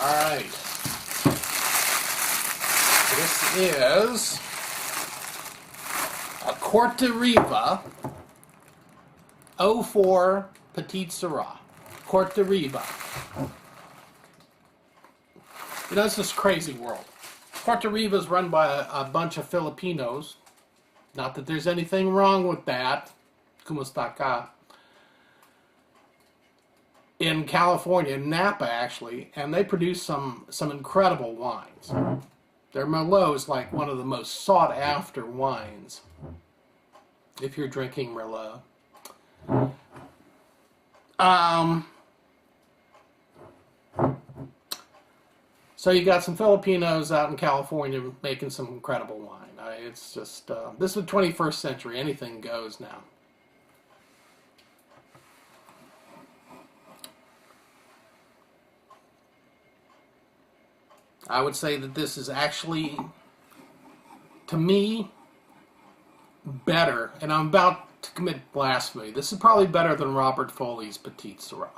Alright. This is a Courte de Riva 04 Petite Syrah. Courte de Riva. You know, it's this crazy world. Courte de Riva is run by a bunch of Filipinos. Not that there's anything wrong with that. Kumusta ka? In California, Napa actually, and they produce some incredible wines. Their Merlot is like one of the most sought after wines if you're drinking Merlot. So you got some Filipinos out in California making some incredible wine. It's just, this is the 21st century. Anything goes now. I would say that this is actually, to me, better, and I'm about to commit blasphemy. This is probably better than Robert Foley's Petite Syrah.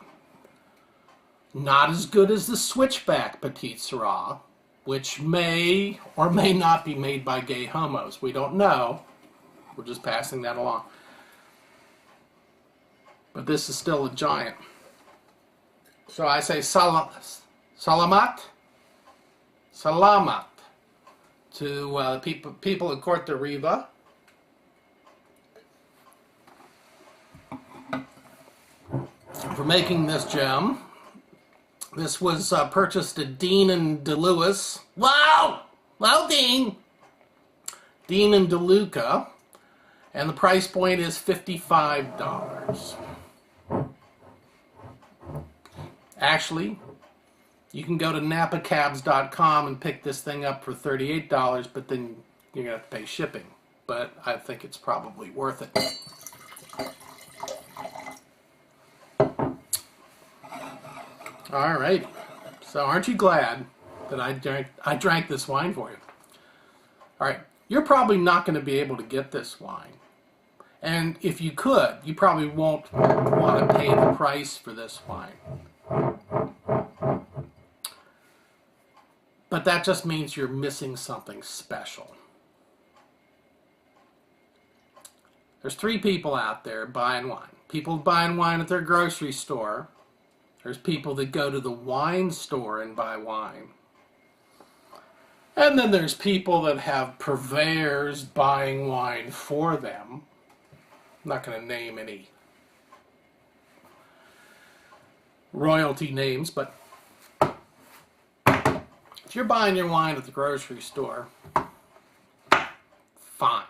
Not as good as the Switchback Petite Syrah, which may or may not be made by gay homos. We don't know. We're just passing that along. But this is still a giant. So I say salamat to people at Courte de Riva. For making this gem. This was purchased at Dean and DeLewis. Wow! Well, Dean! Dean and DeLuca. And the price point is $55. Actually, you can go to napacabs.com and pick this thing up for $38, but then you're going to have to pay shipping. But I think it's probably worth it. All right. So aren't you glad that I drank this wine for you? All right. You're probably not going to be able to get this wine. And if you could, you probably won't want to pay the price for this wine. But that just means you're missing something special. There's three people out there buying wine. People buying wine at their grocery store. There's people that go to the wine store and buy wine. And then there's people that have purveyors buying wine for them. I'm not going to name any royalty names, but if you're buying your wine at the grocery store, fine.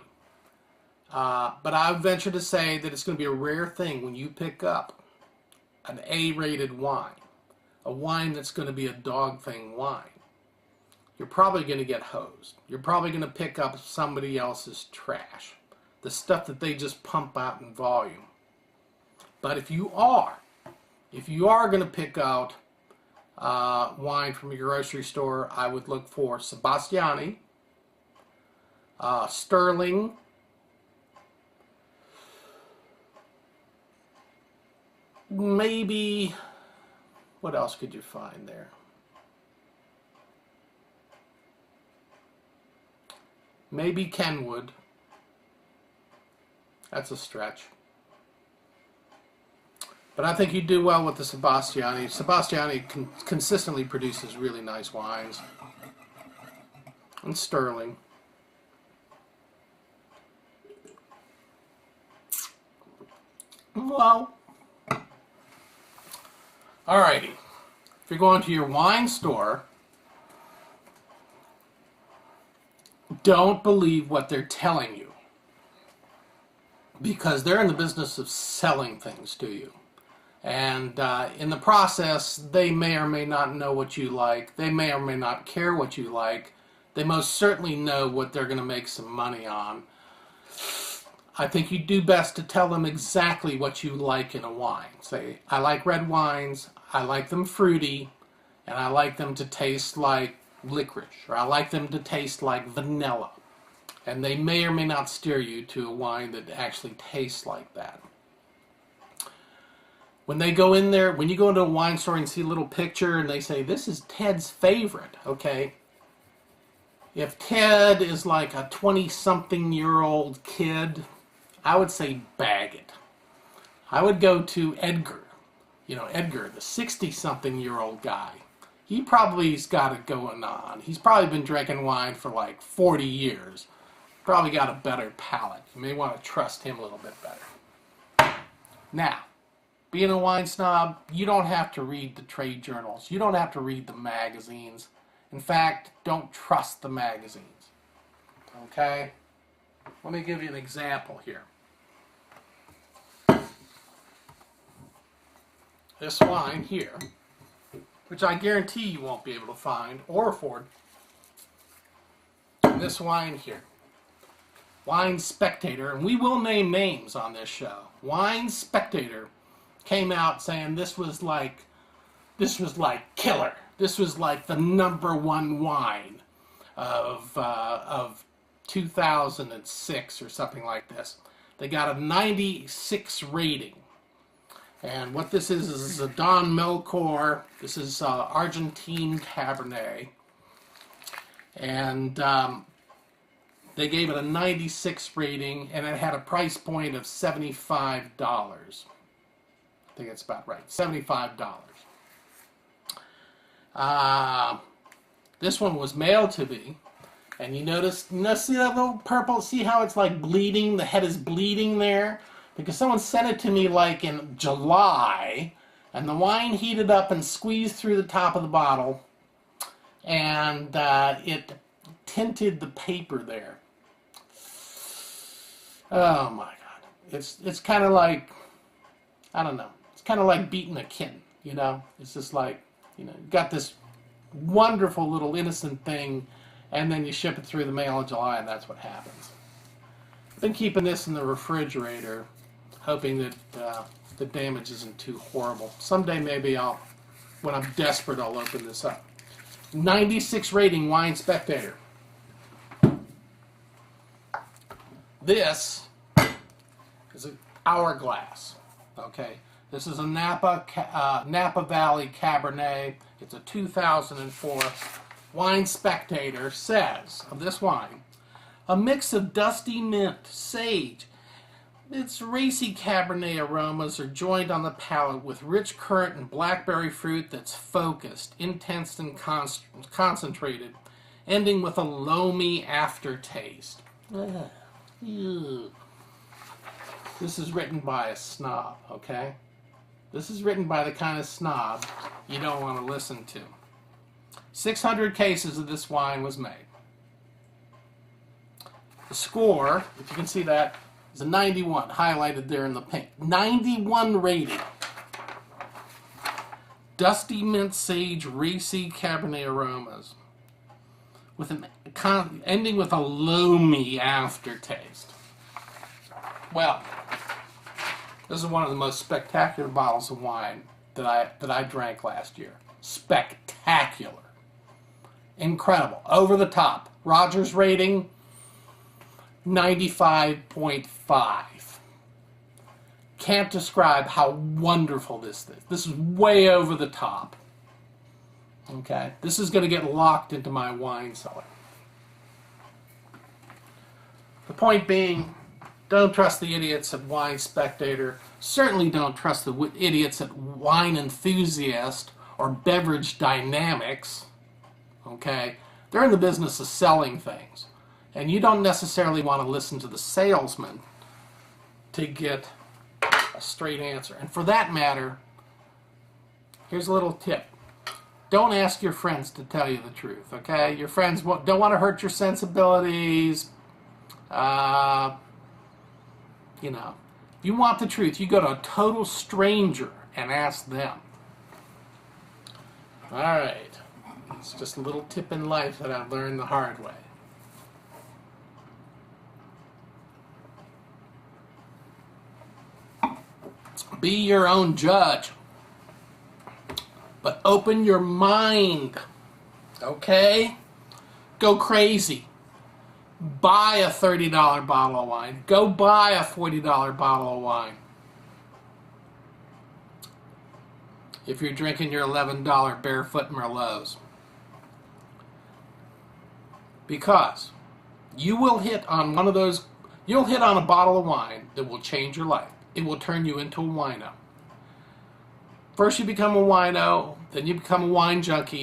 But I would venture to say that it's going to be a rare thing when you pick up an A-rated wine, a wine that's going to be a dog thing wine. You're probably going to get hosed. You're probably going to pick up somebody else's trash, the stuff that they just pump out in volume. But if you are going to pick out wine from your grocery store, I would look for Sebastiani, Sterling, maybe, what else could you find there? Maybe Kenwood. That's a stretch. But I think you do well with the Sebastiani. Sebastiani consistently produces really nice wines. And Sterling. Well, alrighty. If you're going to your wine store, don't believe what they're telling you, because they're in the business of selling things to you. And in the process, they may or may not know what you like. They may or may not care what you like. They most certainly know what they're going to make some money on. I think you do best to tell them exactly what you like in a wine. Say, I like red wines, I like them fruity, and I like them to taste like licorice, or I like them to taste like vanilla. And they may or may not steer you to a wine that actually tastes like that. When they go in there, when you go into a wine store and see a little picture and they say, this is Ted's favorite, okay? If Ted is like a 20-something-year-old kid, I would say bag it. I would go to Edgar. You know, Edgar, the 60-something-year-old guy. He probably's got it going on. He's probably been drinking wine for like 40 years. Probably got a better palate. You may want to trust him a little bit better. Now, being a wine snob, you don't have to read the trade journals. You don't have to read the magazines. In fact, don't trust the magazines. Okay? Let me give you an example here. This wine here, which I guarantee you won't be able to find or afford. And this wine here. Wine Spectator, and we will name names on this show. Wine Spectator came out saying this was like killer. This was like the #1 wine of 2006 or something like this. They got a 96 rating. And what this is a Don Melchor. This is Argentine Cabernet. And they gave it a 96 rating, and it had a price point of $75. I think that's about right. $75. This one was mailed to me, and you see that little purple? See how it's like bleeding? The head is bleeding there? Because someone sent it to me like in July, and the wine heated up and squeezed through the top of the bottle, and it tinted the paper there. Oh my God. It's kind of like, I don't know. It's kind of like beating a kitten, you know? It's just like, you got this wonderful little innocent thing, and then you ship it through the mail in July, and that's what happens. I've been keeping this in the refrigerator, hoping that the damage isn't too horrible. Someday maybe when I'm desperate, I'll open this up. 96 rating Wine Spectator. This is an hourglass, okay? This is a Napa Valley Cabernet. It's a 2004. Wine Spectator says of this wine, a mix of dusty mint, sage. Its racy Cabernet aromas are joined on the palate with rich currant and blackberry fruit that's focused, intense, and concentrated, ending with a loamy aftertaste. Ugh. Ew. This is written by a snob, okay? This is written by the kind of snob you don't want to listen to. 600 cases of this wine was made. The score, if you can see that, is a 91, highlighted there in the pink. 91 rating. Dusty mint, sage, racy Cabernet aromas, with ending with a loamy aftertaste. Well, this is one of the most spectacular bottles of wine that I drank last year. Spectacular. Incredible. Over the top. Rogers rating, 95.5. Can't describe how wonderful this is. This is way over the top. Okay? This is going to get locked into my wine cellar. The point being, don't trust the idiots at Wine Spectator. Certainly don't trust the idiots at Wine Enthusiast or Beverage Dynamics. Okay? They're in the business of selling things. And you don't necessarily want to listen to the salesman to get a straight answer. And for that matter, here's a little tip. Don't ask your friends to tell you the truth, okay? Your friends don't want to hurt your sensibilities. You know, if you want the truth, you go to a total stranger and ask them. All right. It's just a little tip in life that I've learned the hard way. Be your own judge, but open your mind, okay? Go crazy. Buy a $30 bottle of wine. Go buy a $40 bottle of wine. if you're drinking your $11 Barefoot Merlots. Because you will hit on one of those, you'll hit on a bottle of wine that will change your life. It will turn you into a wino. First you become a wino, then you become a wine junkie.